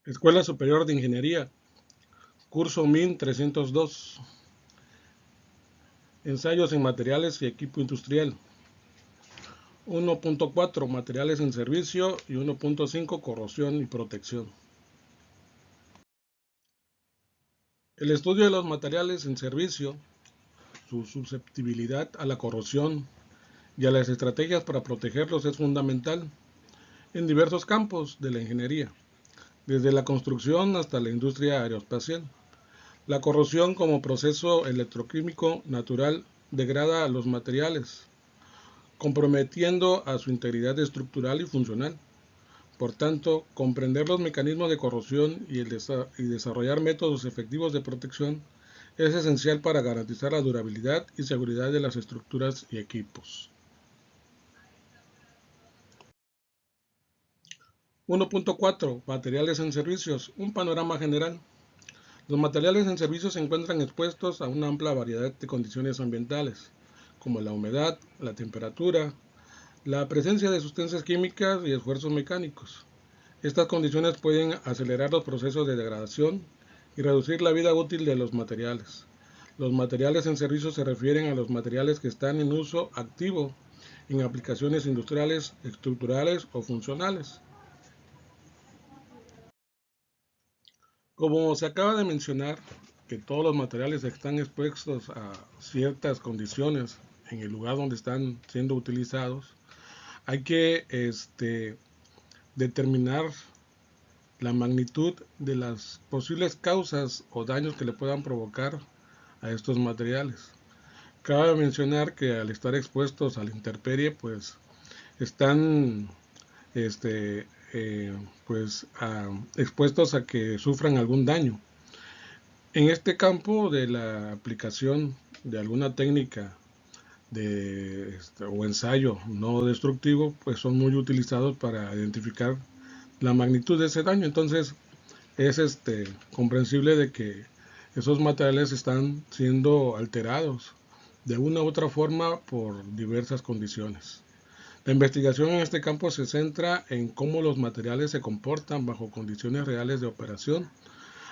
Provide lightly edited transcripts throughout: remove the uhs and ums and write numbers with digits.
Escuela Superior de Ingeniería, curso MIN 302, ensayos en materiales y equipo industrial. 1.4 materiales en servicio y 1.5 corrosión y protección. El estudio de los materiales en servicio, su susceptibilidad a la corrosión y a las estrategias para protegerlos es fundamental en diversos campos de la ingeniería, desde la construcción hasta la industria aeroespacial. La corrosión como proceso electroquímico natural degrada los materiales, comprometiendo a su integridad estructural y funcional. Por tanto, comprender los mecanismos de corrosión y desarrollar métodos efectivos de protección es esencial para garantizar la durabilidad y seguridad de las estructuras y equipos. 1.4 Materiales en servicios. Un panorama general. Los materiales en servicio se encuentran expuestos a una amplia variedad de condiciones ambientales, como la humedad, la temperatura, la presencia de sustancias químicas y esfuerzos mecánicos. Estas condiciones pueden acelerar los procesos de degradación y reducir la vida útil de los materiales. Los materiales en servicio se refieren a los materiales que están en uso activo en aplicaciones industriales, estructurales o funcionales. Como se acaba de mencionar, que todos los materiales están expuestos a ciertas condiciones en el lugar donde están siendo utilizados, hay que determinar la magnitud de las posibles causas o daños que le puedan provocar a estos materiales. Cabe mencionar que al estar expuestos a la intemperie, pues están expuestos a que sufran algún daño. En este campo de la aplicación de alguna técnica o ensayo no destructivo, pues son muy utilizados para identificar la magnitud de ese daño. Entonces es comprensible de que esos materiales están siendo alterados de una u otra forma por diversas condiciones. La investigación en este campo se centra en cómo los materiales se comportan bajo condiciones reales de operación.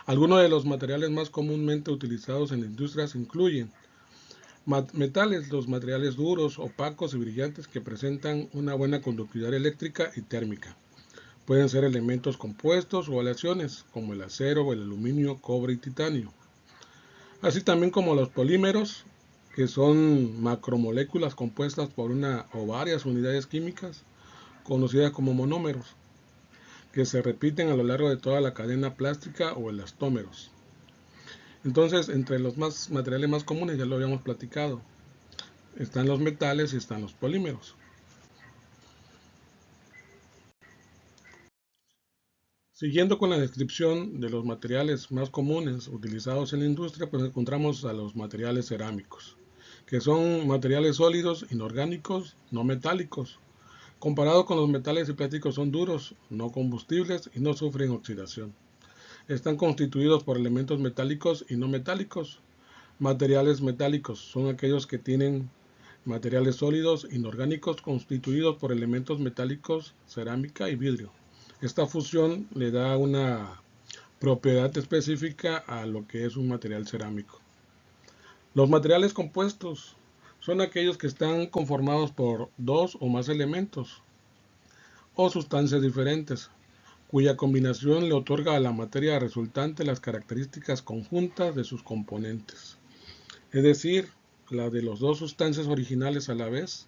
Algunos de los materiales más comúnmente utilizados en la industria incluyen metales, los materiales duros, opacos y brillantes que presentan una buena conductividad eléctrica y térmica. Pueden ser elementos compuestos o aleaciones, como el acero, el aluminio, cobre y titanio. Así también como los polímeros, que son macromoléculas compuestas por una o varias unidades químicas, conocidas como monómeros, que se repiten a lo largo de toda la cadena plástica, o elastómeros. Entonces, entre los materiales más comunes, ya lo habíamos platicado, están los metales y están los polímeros. Siguiendo con la descripción de los materiales más comunes utilizados en la industria, pues encontramos a los materiales cerámicos, que son materiales sólidos, inorgánicos, no metálicos. Comparado con los metales y plásticos, son duros, no combustibles y no sufren oxidación. Están constituidos por elementos metálicos y no metálicos. Materiales metálicos son aquellos que tienen materiales sólidos, inorgánicos, constituidos por elementos metálicos, cerámica y vidrio. Esta fusión le da una propiedad específica a lo que es un material cerámico. Los materiales compuestos son aquellos que están conformados por dos o más elementos o sustancias diferentes, cuya combinación le otorga a la materia resultante las características conjuntas de sus componentes. Es decir, la de las dos sustancias originales a la vez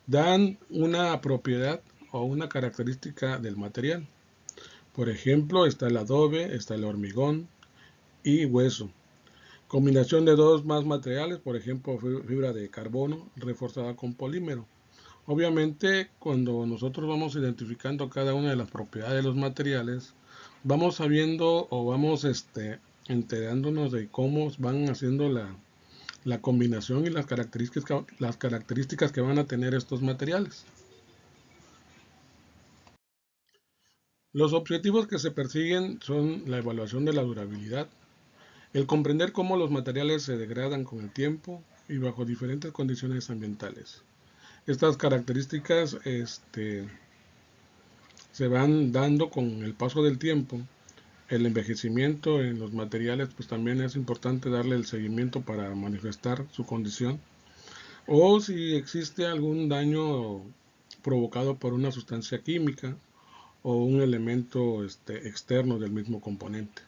dan una propiedad o una característica del material. Por ejemplo, está el adobe, está el hormigón y hueso. Combinación de dos más materiales, por ejemplo, fibra de carbono reforzada con polímero. Obviamente, cuando nosotros vamos identificando cada una de las propiedades de los materiales, vamos sabiendo o vamos enterándonos de cómo van haciendo la combinación y las características que van a tener estos materiales. Los objetivos que se persiguen son la evaluación de la durabilidad, el comprender cómo los materiales se degradan con el tiempo y bajo diferentes condiciones ambientales. Estas características se van dando con el paso del tiempo el envejecimiento en los materiales, pues también es importante darle el seguimiento para manifestar su condición. O si existe algún daño provocado por una sustancia química o un elemento externo del mismo componente.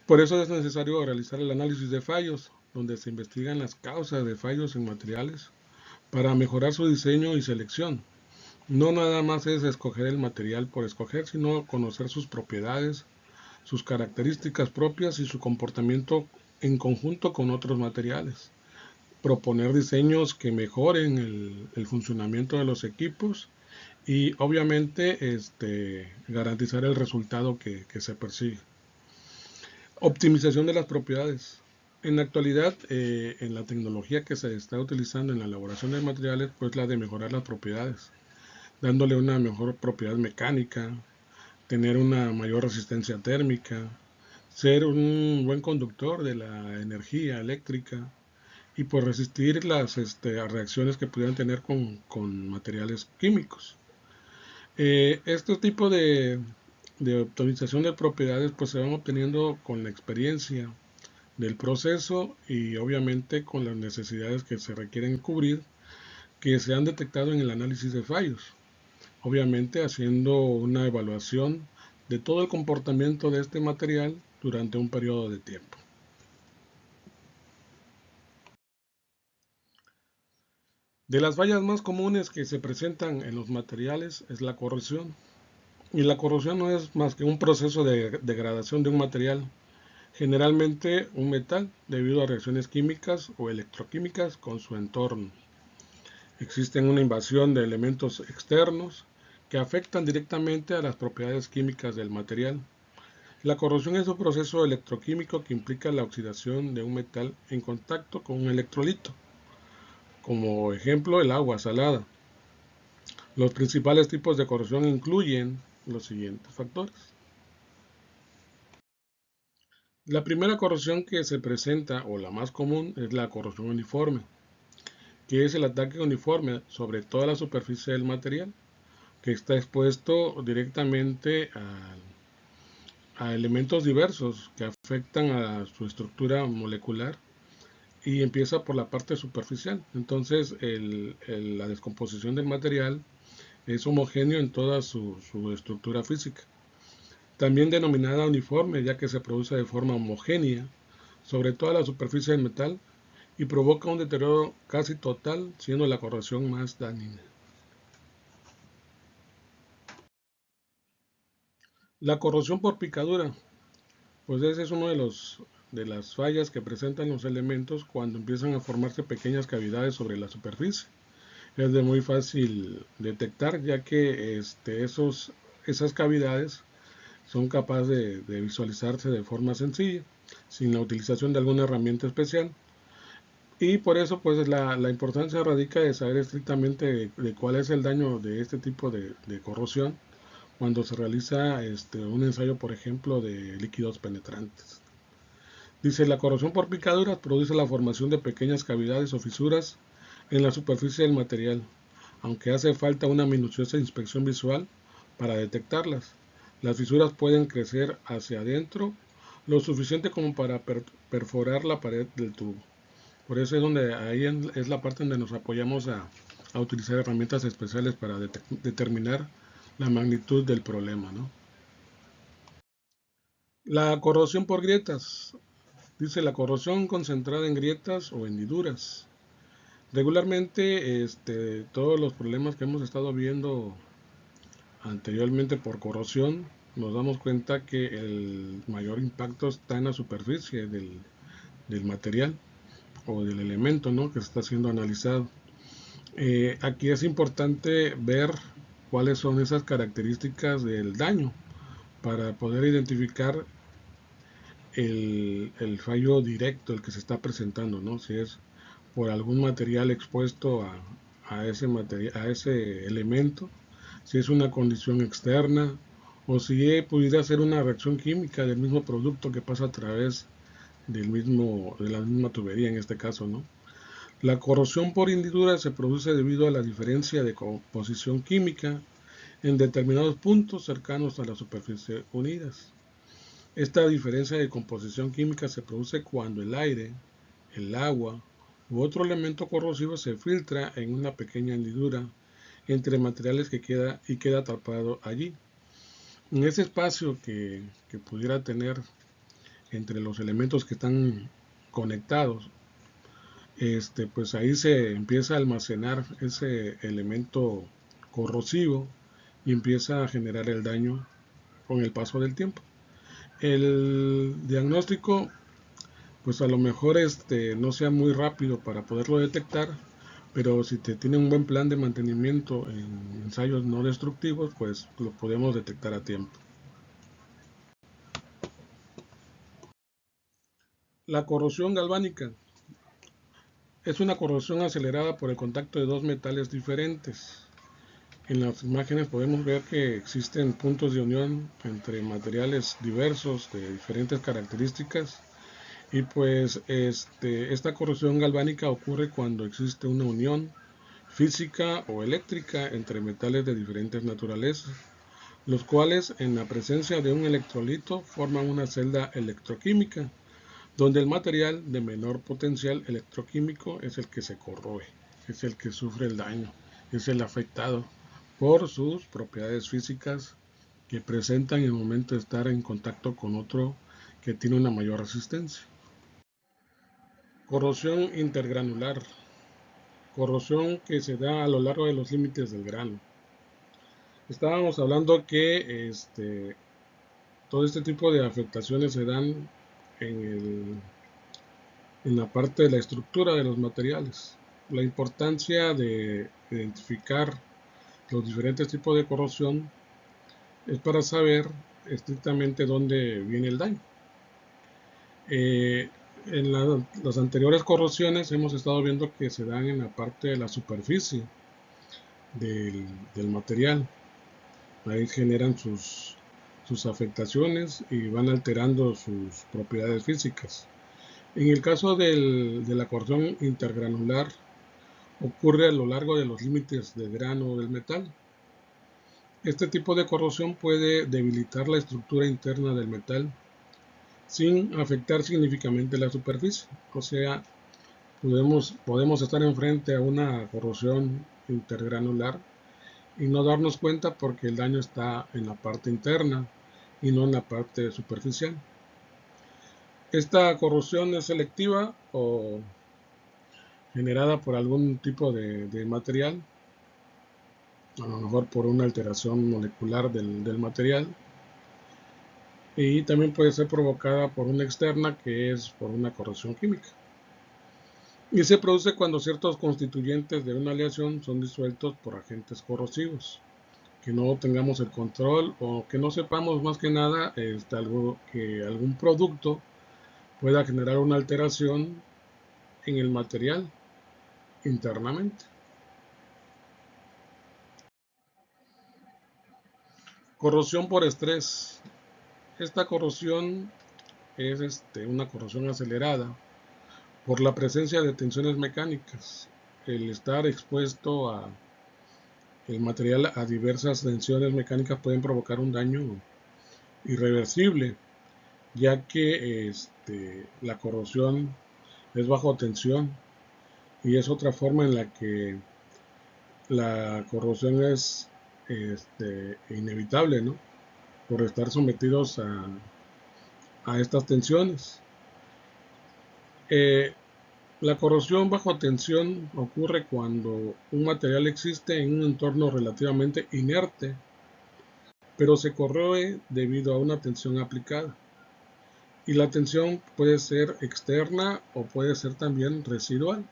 Por eso es necesario realizar el análisis de fallos, donde se investigan las causas de fallos en materiales para mejorar su diseño y selección. No nada más es escoger el material por escoger, sino conocer sus propiedades, sus características propias y su comportamiento en conjunto con otros materiales. Proponer diseños que mejoren el funcionamiento de los equipos y obviamente garantizar el resultado que se persigue. Optimización de las propiedades. En la actualidad, en la tecnología que se está utilizando en la elaboración de materiales, pues la de mejorar las propiedades, dándole una mejor propiedad mecánica, tener una mayor resistencia térmica, ser un buen conductor de la energía eléctrica y pues resistir las reacciones que pudieran tener con materiales químicos. Este tipo de optimización de propiedades pues se van obteniendo con la experiencia del proceso y obviamente con las necesidades que se requieren cubrir que se han detectado en el análisis de fallos, obviamente haciendo una evaluación de todo el comportamiento de este material durante un periodo de tiempo. De las fallas más comunes que se presentan en los materiales es la corrosión. Y la corrosión no es más que un proceso de degradación de un material, generalmente un metal, debido a reacciones químicas o electroquímicas con su entorno. Existe una invasión de elementos externos que afectan directamente a las propiedades químicas del material. La corrosión es un proceso electroquímico que implica la oxidación de un metal en contacto con un electrolito, como ejemplo el agua salada. Los principales tipos de corrosión incluyen los siguientes factores. La primera corrosión que se presenta, o la más común, es la corrosión uniforme, que es el ataque uniforme sobre toda la superficie del material, que está expuesto directamente a elementos diversos que afectan a su estructura molecular y empieza por la parte superficial. Entonces la descomposición del material es homogéneo en toda su estructura física. También denominada uniforme, ya que se produce de forma homogénea sobre toda la superficie del metal y provoca un deterioro casi total, siendo la corrosión más dañina. La corrosión por picadura, pues ese es uno de las fallas que presentan los elementos cuando empiezan a formarse pequeñas cavidades sobre la superficie. Es de muy fácil detectar, ya que esas cavidades son capaces de visualizarse de forma sencilla, sin la utilización de alguna herramienta especial. Y por eso pues la importancia radica de saber estrictamente de cuál es el daño de este tipo de corrosión cuando se realiza un ensayo, por ejemplo, de líquidos penetrantes. Dice, la corrosión por picaduras produce la formación de pequeñas cavidades o fisuras en la superficie del material, aunque hace falta una minuciosa inspección visual para detectarlas. Las fisuras pueden crecer hacia adentro lo suficiente como para perforar la pared del tubo. Por eso es donde es la parte donde nos apoyamos a utilizar herramientas especiales para determinar la magnitud del problema, ¿no? La corrosión por grietas. Dice la corrosión concentrada en grietas o hendiduras. Regularmente todos los problemas que hemos estado viendo anteriormente por corrosión, nos damos cuenta que el mayor impacto está en la superficie del material o del elemento, ¿no?, que está siendo analizado. Aquí es importante ver cuáles son esas características del daño para poder identificar el fallo directo, el que se está presentando, ¿no? Si es por algún material expuesto a ese elemento, si es una condición externa o si pudiera ser una reacción química del mismo producto que pasa a través de la misma tubería en este caso, ¿no? La corrosión por hendidura se produce debido a la diferencia de composición química en determinados puntos cercanos a la superficie unidas. Esta diferencia de composición química se produce cuando el aire, el agua u otro elemento corrosivo se filtra en una pequeña hendidura entre materiales que queda atrapado allí. En ese espacio que pudiera tener entre los elementos que están conectados, pues ahí se empieza a almacenar ese elemento corrosivo y empieza a generar el daño con el paso del tiempo. El diagnóstico, pues a lo mejor no sea muy rápido para poderlo detectar, pero si te tiene un buen plan de mantenimiento en ensayos no destructivos, pues lo podemos detectar a tiempo. La corrosión galvánica es una corrosión acelerada por el contacto de dos metales diferentes. En las imágenes podemos ver que existen puntos de unión entre materiales diversos de diferentes características y pues esta corrosión galvánica ocurre cuando existe una unión física o eléctrica entre metales de diferentes naturalezas, los cuales en la presencia de un electrolito forman una celda electroquímica, donde el material de menor potencial electroquímico es el que se corroe, es el que sufre el daño, es el afectado por sus propiedades físicas que presentan en el momento de estar en contacto con otro que tiene una mayor resistencia. Corrosión intergranular. Corrosión que se da a lo largo de los límites del grano. Estábamos hablando que todo este tipo de afectaciones se dan en la parte de la estructura de los materiales. La importancia de identificar los diferentes tipos de corrosión es para saber estrictamente dónde viene el daño. En las anteriores corrosiones hemos estado viendo que se dan en la parte de la superficie del material. Ahí generan sus afectaciones y van alterando sus propiedades físicas. En el caso de la corrosión intergranular, ocurre a lo largo de los límites del grano del metal. Este tipo de corrosión puede debilitar la estructura interna del metal sin afectar significativamente la superficie. O sea, podemos estar enfrente a una corrosión intergranular y no darnos cuenta porque el daño está en la parte interna y no en la parte superficial. Esta corrosión es selectiva o generada por algún tipo de material, a lo mejor por una alteración molecular del material, y también puede ser provocada por una externa, que es por una corrosión química. Y se produce cuando ciertos constituyentes de una aleación son disueltos por agentes corrosivos, que no tengamos el control o que no sepamos más que nada que algún producto pueda generar una alteración en el material internamente. Corrosión por estrés. Esta corrosión es una corrosión acelerada por la presencia de tensiones mecánicas. El estar expuesto a el material a diversas tensiones mecánicas pueden provocar un daño irreversible, ya que la corrosión es bajo tensión y es otra forma en la que la corrosión es inevitable, ¿no? Por estar sometidos a estas tensiones. La corrosión bajo tensión ocurre cuando un material existe en un entorno relativamente inerte, pero se corroe debido a una tensión aplicada. Y la tensión puede ser externa o puede ser también residual.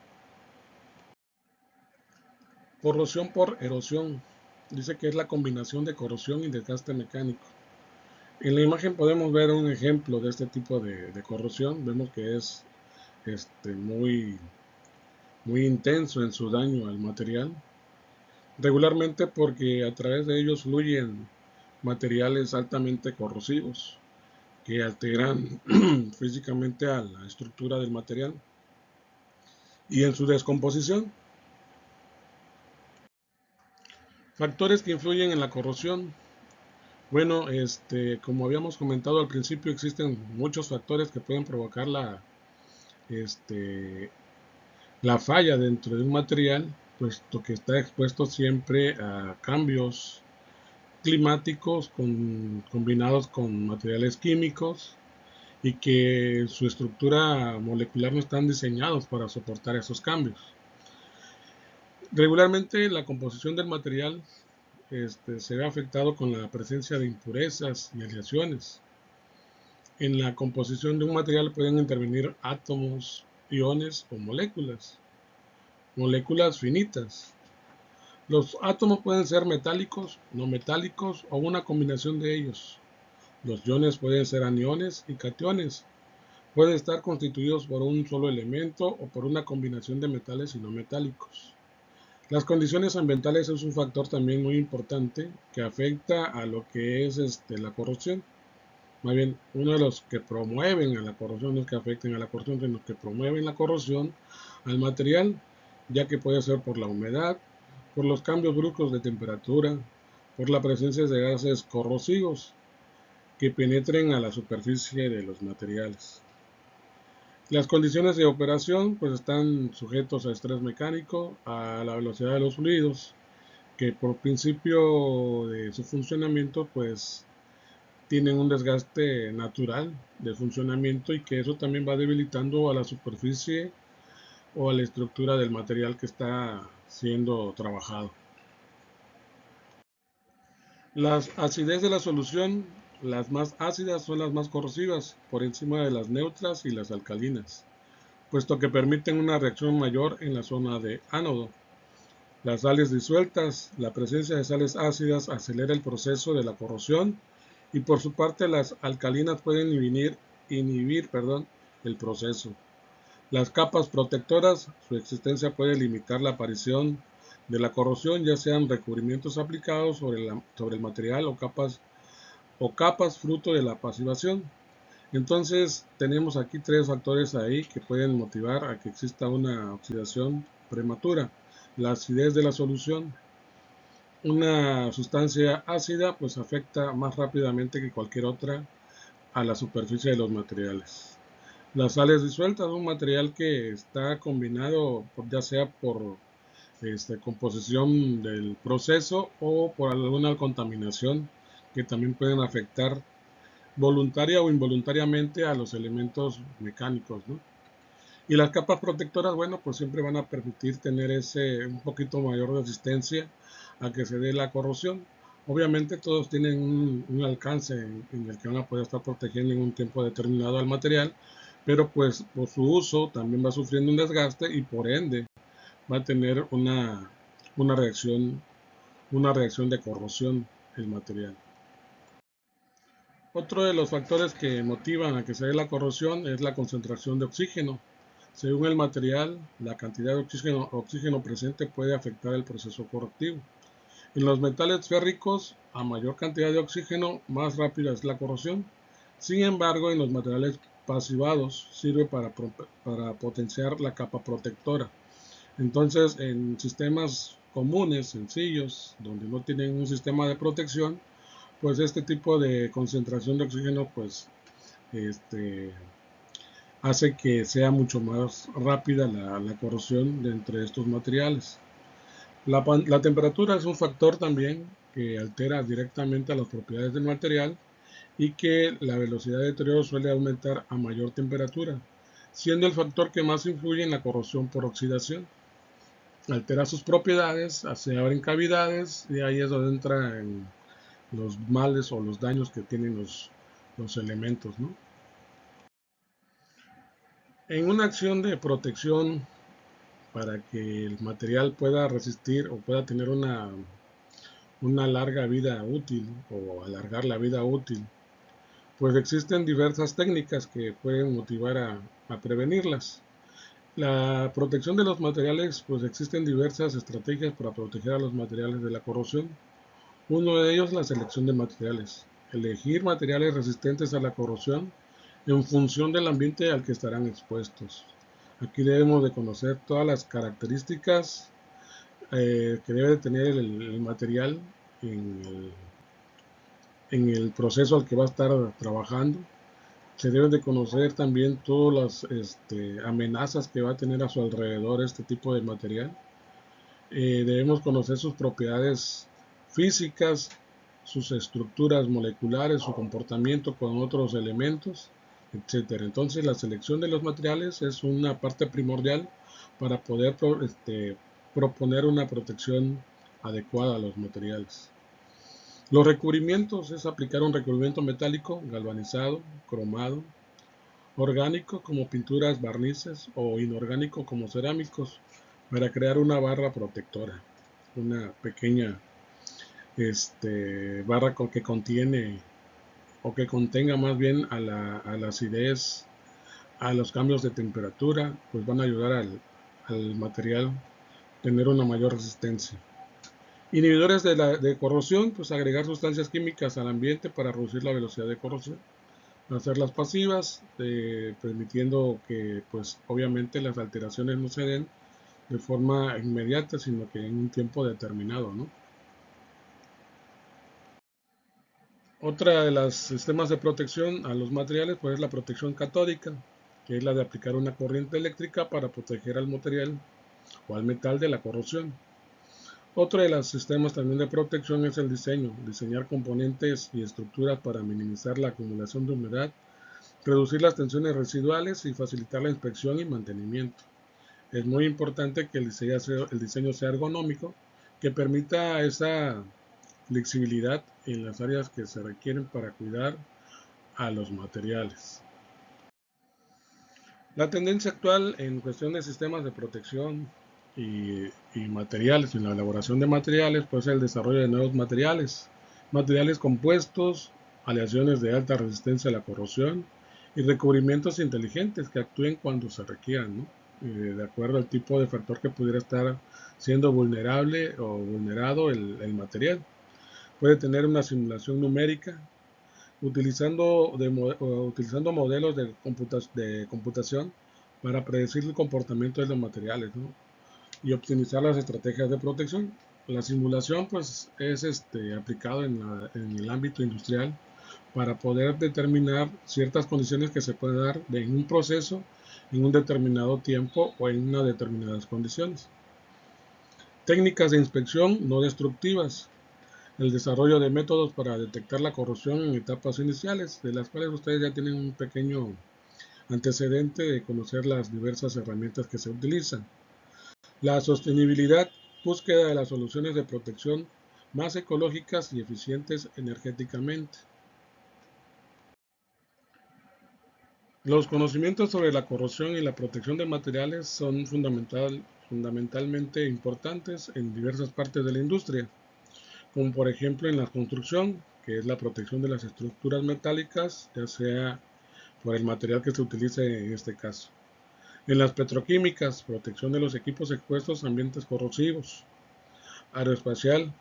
Corrosión por erosión. Dice que es la combinación de corrosión y desgaste mecánico. En la imagen podemos ver un ejemplo de este tipo de corrosión. Vemos que es muy intenso en su daño al material, regularmente porque a través de ellos fluyen materiales altamente corrosivos que alteran físicamente a la estructura del material y en su descomposición. Factores que influyen en la corrosión. Bueno, como habíamos comentado al principio, existen muchos factores que pueden provocar este, la falla dentro de un material, puesto que está expuesto siempre a cambios climáticos combinados con materiales químicos y que su estructura molecular no están diseñados para soportar esos cambios. Regularmente la composición del material se ve afectado con la presencia de impurezas y aleaciones. En la composición de un material pueden intervenir átomos, iones o moléculas finitas. Los átomos pueden ser metálicos, no metálicos o una combinación de ellos. Los iones pueden ser aniones y cationes. Pueden estar constituidos por un solo elemento o por una combinación de metales y no metálicos. Las condiciones ambientales es un factor también muy importante que afecta a lo que es la corrosión. Más bien, uno de los que promueven a la corrosión, no es que afecten a la corrosión, sino que promueven la corrosión al material, ya que puede ser por la humedad, por los cambios bruscos de temperatura, por la presencia de gases corrosivos que penetren a la superficie de los materiales. Las condiciones de operación pues están sujetos a estrés mecánico, a la velocidad de los fluidos, que por principio de su funcionamiento pues tienen un desgaste natural de funcionamiento y que eso también va debilitando a la superficie o a la estructura del material que está siendo trabajado. Las acidez de la solución, las más ácidas son las más corrosivas, por encima de las neutras y las alcalinas, puesto que permiten una reacción mayor en la zona de ánodo. Las sales disueltas, la presencia de sales ácidas acelera el proceso de la corrosión y por su parte las alcalinas pueden inhibir el proceso. Las capas protectoras, su existencia puede limitar la aparición de la corrosión, ya sean recubrimientos aplicados sobre el material o capas fruto de la pasivación. Entonces tenemos aquí tres factores ahí que pueden motivar a que exista una oxidación prematura. La acidez de la solución. Una sustancia ácida pues afecta más rápidamente que cualquier otra a la superficie de los materiales. Las sales disueltas, un material que está combinado ya sea por composición del proceso o por alguna contaminación que también pueden afectar voluntaria o involuntariamente a los elementos mecánicos, ¿no? Y las capas protectoras, bueno, pues siempre van a permitir tener un poquito mayor resistencia a que se dé la corrosión. Obviamente todos tienen un alcance en el que van a poder estar protegiendo en un tiempo determinado al material, pero pues por su uso también va sufriendo un desgaste y por ende va a tener una reacción, una reacción de corrosión el material. Otro de los factores que motivan a que se dé la corrosión es la concentración de oxígeno. Según el material, la cantidad de oxígeno presente puede afectar el proceso corrosivo. En los metales férricos, a mayor cantidad de oxígeno, más rápida es la corrosión. Sin embargo, en los materiales pasivados sirve para potenciar la capa protectora. Entonces, en sistemas comunes, sencillos, donde no tienen un sistema de protección, pues este tipo de concentración de oxígeno pues hace que sea mucho más rápida la corrosión de entre estos materiales. La temperatura es un factor también que altera directamente a las propiedades del material y que la velocidad de deterioro suele aumentar a mayor temperatura, siendo el factor que más influye en la corrosión por oxidación. Altera sus propiedades, se abren cavidades y ahí es donde entran los males o los daños que tienen los elementos, ¿no? En una acción de protección para que el material pueda resistir o pueda tener una larga vida útil o alargar la vida útil, pues existen diversas técnicas que pueden motivar a prevenirlas. La protección de los materiales, pues existen diversas estrategias para proteger a los materiales de la corrosión. Uno de ellos es la selección de materiales. Elegir materiales resistentes a la corrosión en función del ambiente al que estarán expuestos. Aquí debemos de conocer todas las características que debe de tener el material en en el proceso al que va a estar trabajando. Se deben de conocer también todas las amenazas que va a tener a su alrededor este tipo de material. Debemos conocer sus propiedades físicas, sus estructuras moleculares, su comportamiento con otros elementos, etcétera. Entonces la selección de los materiales es una parte primordial para poder proponer una protección adecuada a los materiales. Los recubrimientos es aplicar un recubrimiento metálico, galvanizado, cromado, orgánico como pinturas, barnices o inorgánico como cerámicos para crear una barra protectora, una pequeña barra que contiene o que contenga más bien a la acidez, a los cambios de temperatura, pues van a ayudar al material a tener una mayor resistencia. Inhibidores de corrosión, pues agregar sustancias químicas al ambiente para reducir la velocidad de corrosión. Hacerlas pasivas, permitiendo que pues obviamente las alteraciones no se den de forma inmediata, sino que en un tiempo determinado, ¿no? Otra de los sistemas de protección a los materiales pues es la protección catódica, que es la de aplicar una corriente eléctrica para proteger al material o al metal de la corrosión. Otro de los sistemas también de protección es el diseñar componentes y estructuras para minimizar la acumulación de humedad, reducir las tensiones residuales y facilitar la inspección y mantenimiento. Es muy importante que el diseño sea ergonómico, que permita esa flexibilidad en las áreas que se requieren para cuidar a los materiales. La tendencia actual en cuestión de sistemas de protección y materiales, en la elaboración de materiales, pues el desarrollo de nuevos materiales compuestos, aleaciones de alta resistencia a la corrosión y recubrimientos inteligentes que actúen cuando se requieran, ¿no? De acuerdo al tipo de factor que pudiera estar siendo vulnerable o vulnerado el material. Puede tener una simulación numérica utilizando modelos de computación para predecir el comportamiento de los materiales, ¿no? Y optimizar las estrategias de protección. La simulación pues es aplicado en el ámbito industrial para poder determinar ciertas condiciones que se pueden dar en un proceso en un determinado tiempo o en unas determinadas condiciones. Técnicas de inspección no destructivas. El desarrollo de métodos para detectar la corrosión en etapas iniciales, de las cuales ustedes ya tienen un pequeño antecedente de conocer las diversas herramientas que se utilizan. La sostenibilidad, búsqueda de las soluciones de protección más ecológicas y eficientes energéticamente. Los conocimientos sobre la corrosión y la protección de materiales son fundamentalmente importantes en diversas partes de la industria, como por ejemplo en la construcción, que es la protección de las estructuras metálicas, ya sea por el material que se utilice en este caso. En las petroquímicas, protección de los equipos expuestos a ambientes corrosivos. Aeroespacial,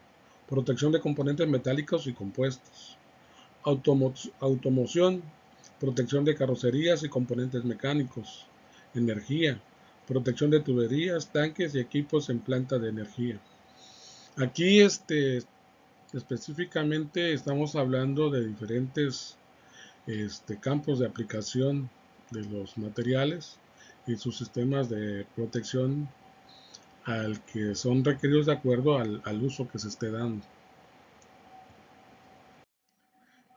protección de componentes metálicos y compuestos. Automoción, protección de carrocerías y componentes mecánicos. Energía, protección de tuberías, tanques y equipos en plantas de energía. Aquí específicamente estamos hablando de diferentes campos de aplicación de los materiales y sus sistemas de protección al que son requeridos de acuerdo al uso que se esté dando.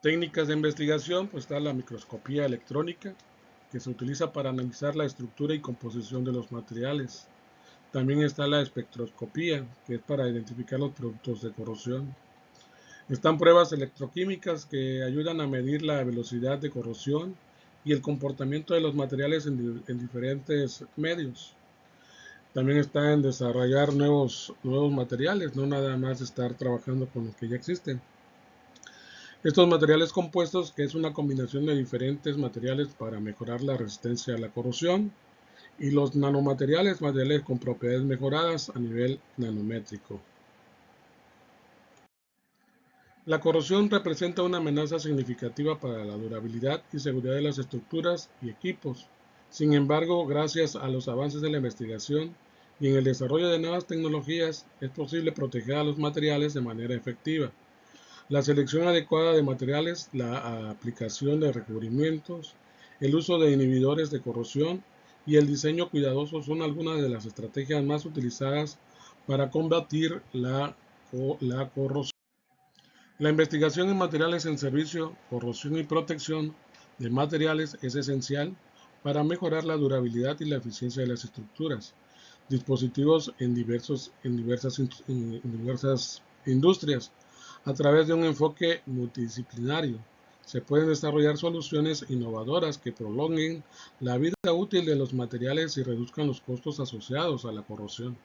Técnicas de investigación, pues está la microscopía electrónica, que se utiliza para analizar la estructura y composición de los materiales. También está la espectroscopía, que es para identificar los productos de corrosión. Están pruebas electroquímicas que ayudan a medir la velocidad de corrosión y el comportamiento de los materiales en diferentes medios. También está en desarrollar nuevos materiales, no nada más estar trabajando con los que ya existen. Estos materiales compuestos, que es una combinación de diferentes materiales para mejorar la resistencia a la corrosión, y los nanomateriales, materiales con propiedades mejoradas a nivel nanométrico. La corrosión representa una amenaza significativa para la durabilidad y seguridad de las estructuras y equipos. Sin embargo, gracias a los avances de la investigación y en el desarrollo de nuevas tecnologías, es posible proteger a los materiales de manera efectiva. La selección adecuada de materiales, la aplicación de recubrimientos, el uso de inhibidores de corrosión y el diseño cuidadoso son algunas de las estrategias más utilizadas para combatir la corrosión. La investigación en materiales en servicio, corrosión y protección de materiales es esencial para mejorar la durabilidad y la eficiencia de las estructuras, dispositivos en diversas industrias. A través de un enfoque multidisciplinario, se pueden desarrollar soluciones innovadoras que prolonguen la vida útil de los materiales y reduzcan los costos asociados a la corrosión.